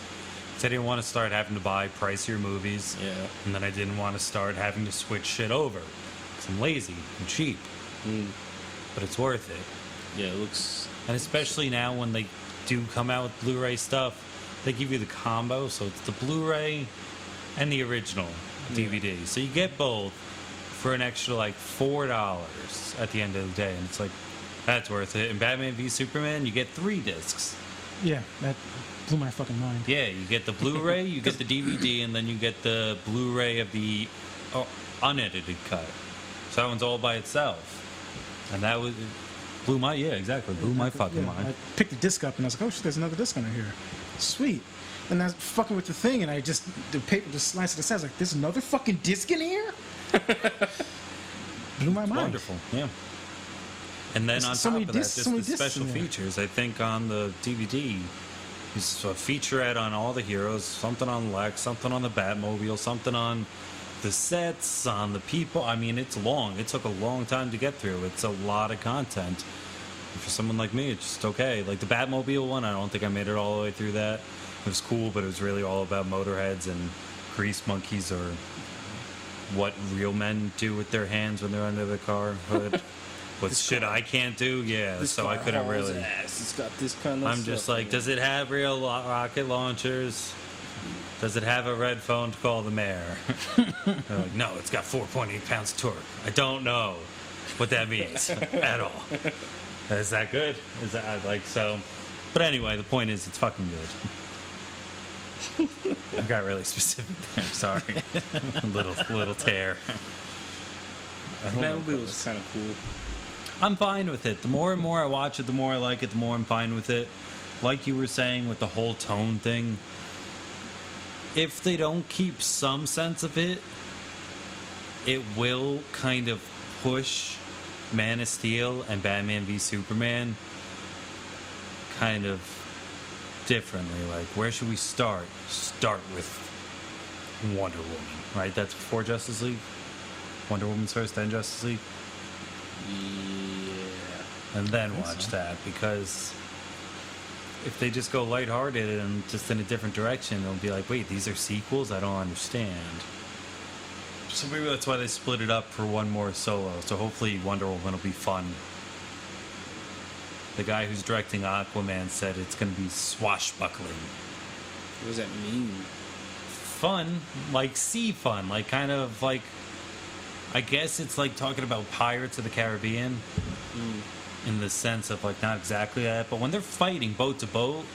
'Cause I didn't want to start having to buy pricier movies. Yeah. And then I didn't want to start having to switch shit over. 'Cause I'm lazy and cheap. But it's worth it. Yeah, it looks... And especially now when they do come out with Blu-ray stuff, they give you the combo. So it's the Blu-ray and the original DVD. So you get both for an extra like $4 at the end of the day. And it's like, that's worth it. And Batman v Superman, you get 3 discs. Yeah, that blew my fucking mind. Yeah, you get the Blu-ray, you get the DVD, and then you get the Blu-ray of the unedited cut. So that one's all by itself. And that was... Blew my fucking mind. I picked the disc up and I was like, oh shit, there's another disc under here. Sweet. And I was fucking with the thing and the paper just sliced it aside. I was like, there's another fucking disc in here? Blew my mind. Wonderful, yeah. And then There's on so top many of that, discs, just so many the discs special in there. features. I think on the DVD is a featurette on all the heroes, something on Lex, something on the Batmobile, something on the sets, on the people. I mean, it's long. It took a long time to get through. It's a lot of content. And for someone like me, it's just okay. Like the Batmobile one, I don't think I made it all the way through that. It was cool, but it was really all about motorheads and grease monkeys, or what real men do with their hands when they're under the car hood. What shit I can't do? Yeah, so I couldn't really. It's got this kind of I'm just like, does it have real rocket launchers? Does it have a red phone to call the mayor? They're like, no, it's got 4.8 pounds of torque. I don't know what that means at all. Is that good? Is that like so? But anyway, the point is, it's fucking good. I got really specific there. Sorry, little tear. Batmobile was kind of cool. I'm fine with it. The more and more I watch it, the more I like it, the more I'm fine with it. Like you were saying with the whole tone thing, if they don't keep some sense of it, it will kind of push Man of Steel and Batman v Superman kind of differently. Like, where should we start? Start with Wonder Woman, right? That's before Justice League. Wonder Woman's first, then Justice League. Yeah. And then watch that, because if they just go lighthearted and just in a different direction, they'll be like, wait, these are sequels? I don't understand. So maybe that's why they split it up for one more solo. So hopefully Wonder Woman will be fun. The guy who's directing Aquaman said it's going to be swashbuckling. What does that mean? Fun, like sea fun, like kind of like, I guess it's like talking about Pirates of the Caribbean in the sense of like not exactly that, but when they're fighting boat to boat,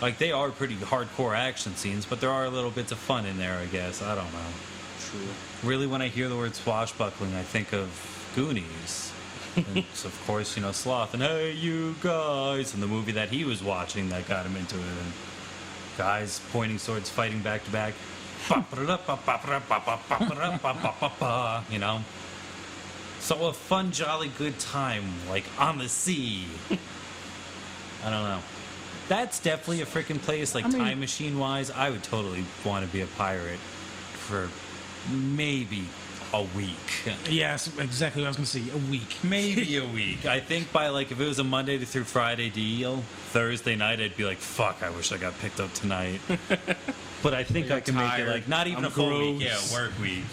like they are pretty hardcore action scenes, but there are little bits of fun in there, I guess. I don't know. True. Really, when I hear the word swashbuckling, I think of Goonies. And so of course, you know, Sloth and hey, you guys, and the movie that he was watching that got him into it. And guys pointing swords, fighting back to back. You know? So a fun, jolly, good time, like on the sea. I don't know. That's definitely a freaking place, like time machine wise. I would totally want to be a pirate for maybe a week. Yeah, that's exactly what I was going to say. A week. Maybe a week. I think by like, if it was a Monday through Friday deal, Thursday night, I'd be like, fuck, I wish I got picked up tonight. But I think I can make it like, not even a full week. Yeah, work week.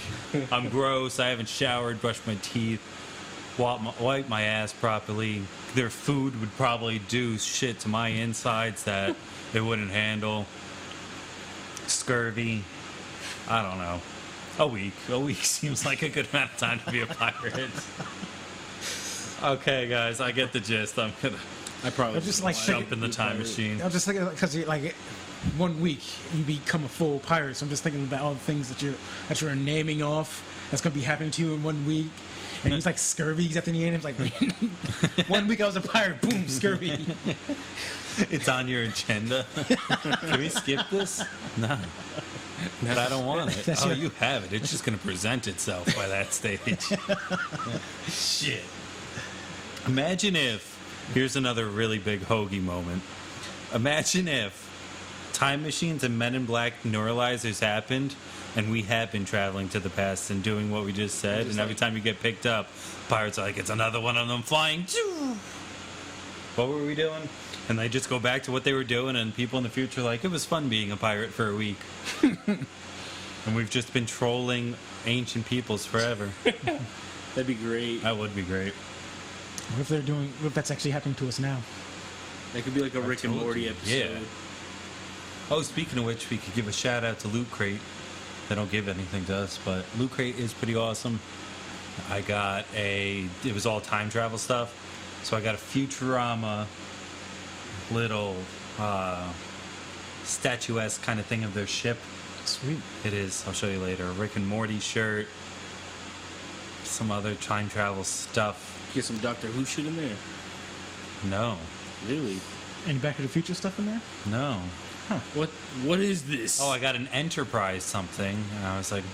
I'm gross. I haven't showered, brushed my teeth, wipe my ass properly. Their food would probably do shit to my insides that it wouldn't handle. Scurvy. I don't know. A week. A week seems like a good amount of time to be a pirate. Okay, guys, I get the gist. I probably just like jump in the time machine. I'm just thinking, because like 1 week you become a full pirate. So I'm just thinking about all the things that you're naming off that's going to be happening to you in 1 week. And it's like scurvy at the end. It's like 1 week I was a pirate, boom, scurvy. It's on your agenda. Can we skip this? No. But I don't want it. Oh, you have it. It's just going to present itself by that stage. Shit. Imagine if, here's another really big hoagie moment. Imagine if time machines and Men in Black neuralizers happened, and we had been traveling to the past and doing what we just said, and every time you get picked up, pirates are like, it's another one of them flying. What were we doing? And they just go back to what they were doing, and people in the future are like, it was fun being a pirate for a week. And we've just been trolling ancient peoples forever. That'd be great. That would be great. What if that's actually happening to us now? That could be like a Rick and Morty episode. Yeah. Oh, speaking of which, we could give a shout out to Loot Crate. They don't give anything to us, but Loot Crate is pretty awesome. I got it was all time travel stuff. So I got a Futurama little statuesque kind of thing of their ship. Sweet. It is. I'll show you later. A Rick and Morty shirt. Some other time travel stuff. Get some Doctor Who shit in there. No. Really? Any Back to the Future stuff in there? No. Huh. What is this? Oh, I got an Enterprise something, and I was like,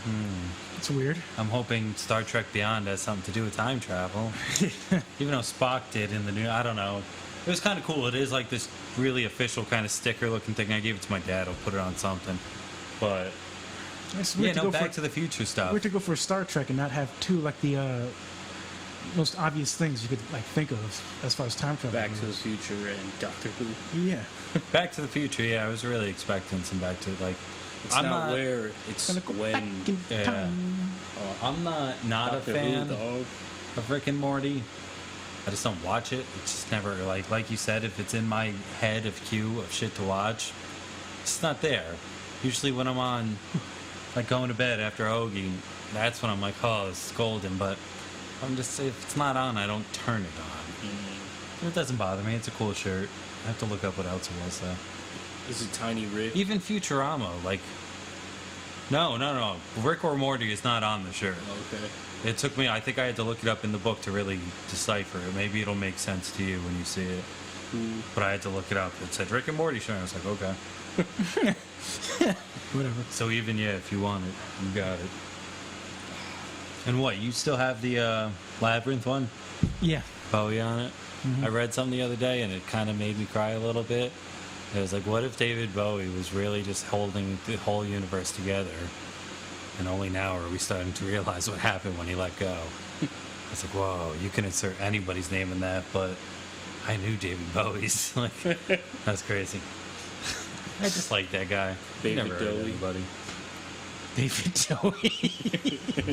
It's weird. I'm hoping Star Trek Beyond has something to do with time travel. Even though Spock did in the new, I don't know. It was kind of cool. It is like this really official kind of sticker looking thing. I gave it to my dad. I'll put it on something. But yeah, no, Back to the Future stuff. We're to go for Star Trek and not have two like the most obvious things you could like think of as far as time travel. Back to the Future and Doctor Who. Yeah. Back to the Future. Yeah, I was really expecting some Back to It's I'm not not where. It's Gonna go when. back in Yeah. time. I'm not Doctor a fan Who, dog. of Rick and Morty. I just don't watch it. It's just never like you said. If it's in my head of queue of shit to watch, it's not there. Usually when I'm on, like going to bed after Ogie, that's when I'm like, oh, it's golden. But I'm just if it's not on, I don't turn it on. Mm-hmm. It doesn't bother me. It's a cool shirt. I have to look up what else it was though. Is it Tiny Rick? Even Futurama, like. No. Rick or Morty is not on the shirt. Okay. It took me, I think I had to look it up in the book to really decipher it. Maybe it'll make sense to you when you see it. Ooh. But I had to look it up. It said Rick and Morty shirt. I was like, okay. Whatever. So even, yeah, if you want it, you got it. And what, you still have the Labyrinth one? Yeah. Bowie on it? Mhm. I read something the other day and it kind of made me cry a little bit. It was like, what if David Bowie was really just holding the whole universe together? And only now are we starting to realize what happened when he let go. It's like, whoa, you can insert anybody's name in that, but I knew David Bowie's. Like, that's crazy. I just like that guy. David Never hurt Bowie. anybody. David Bowie.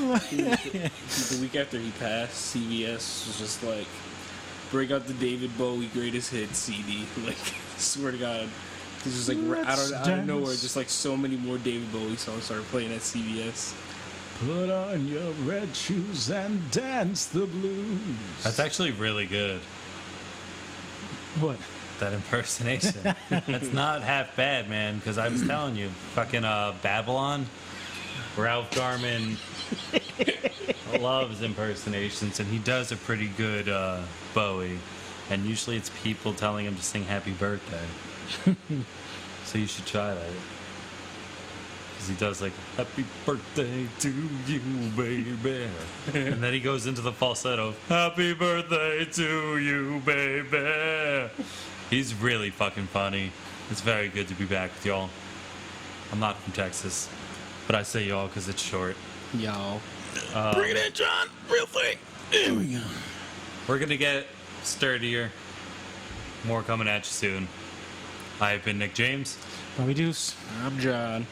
The week after he passed, CBS was just like, bring out the David Bowie greatest hits CD. Like, swear to God. This is like out of nowhere, just like so many more David Bowie songs started playing at CBS. Put on your red shoes and dance the blues. That's actually really good, What? that impersonation. That's not half bad, man, because I was telling you, fucking Babylon, Ralph Garman loves impersonations, and he does a pretty good Bowie. And usually it's people telling him to sing Happy Birthday. So you should try that. Because he does like, Happy Birthday to you, baby. And then he goes into the falsetto, Happy Birthday to you, baby. He's really fucking funny. It's very good to be back with y'all. I'm not from Texas, but I say y'all because it's short. Y'all. Bring it in, John. Real thing. There we go. We're going to get sturdier. More coming at you soon. I have been Nick James. Bobby Deuce. I'm John.